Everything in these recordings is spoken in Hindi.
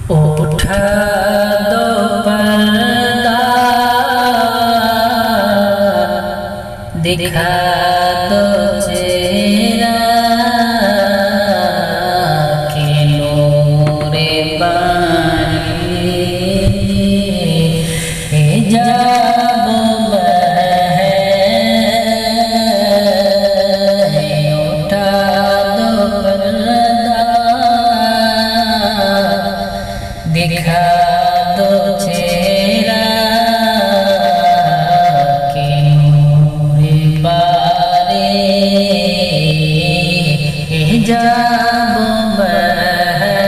उठा दो पर्दा, दिखा दो चेहरा के नूरे बानी हिजाब है। उठा दो पर्दा, दिखा दो चेहरा के नूरे बारे हिजाब है।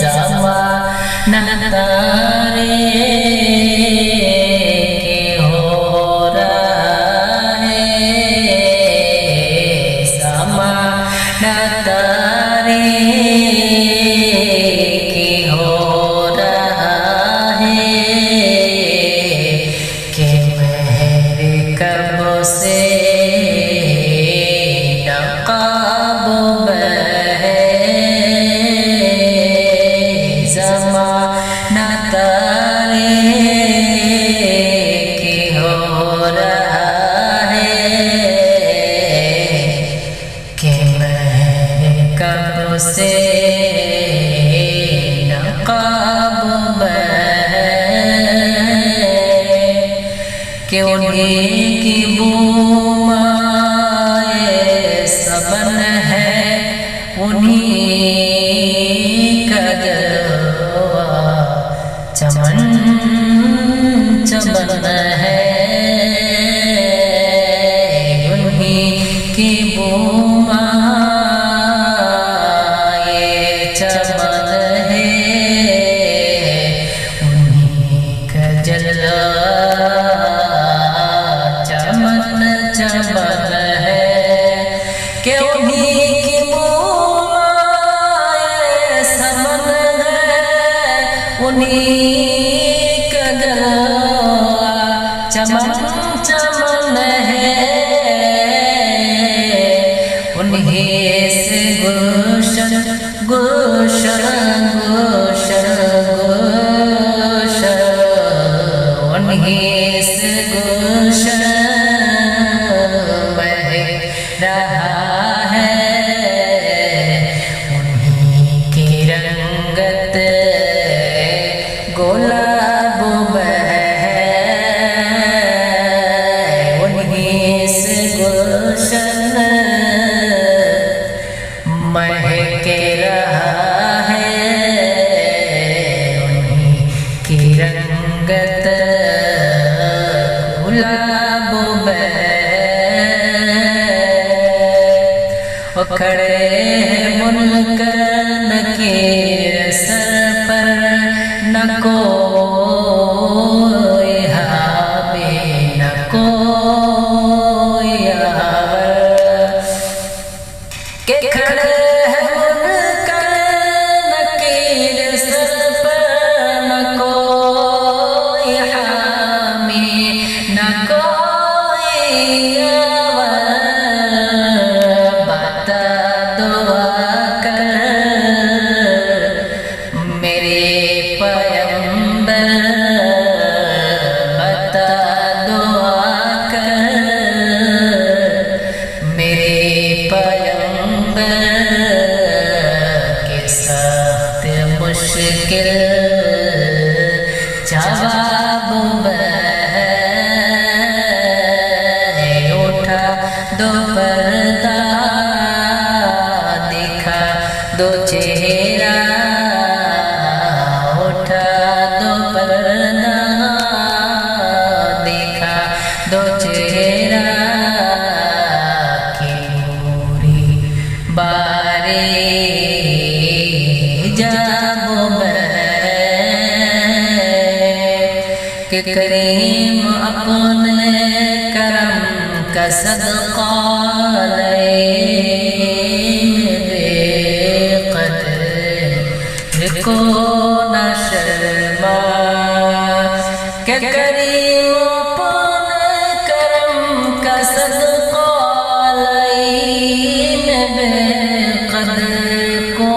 ज़माना तारे के हो रहा है, ज़माना तारे के हो रहा है कि मेरे कब से नक़ाब है। ज़माना तारे के हो रहा है कि मेरे कब से नक़ाब है। कि उन्हीं की बूमाए सबन है, उन्हीं का जलवा चमन चमन है। उन्हीं की बूमाए चमन है, उन्हीं का जलवा चमन चमन है। कि उन्हीं की बूमाए समन है, उन्हीं का जलवा चमन चमन है। उन्हीं से गुलशन गुलशन गुलशन गुलशन, उन्हीं से गुलशन बह रहा है। उन्हीं की रंगत गुलाब है, उन्हीं से गुलशन महक रहा है। उन्हीं की रंगत गुलाब है। खड़े मुल्क नकीर सर पर, न कोई हावे न कोई हावर। के खड़े मुल्क नकीर सर पर, न कोई हामी न कोई हावर। मुश्किल जवाब है। उठा दो पर्दा, दिखा दो चेहरा। उठा दो पर्दा, दिखा दो चेहरा की पूरी बारे कि करीम अपने करम का सदका ले बेक़द्र को न शर्मा। कि करीम अपने करम का सदका ले बेक़द्र को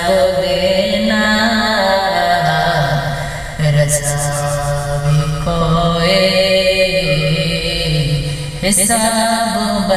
देना रज़ा भी कोई हिसाब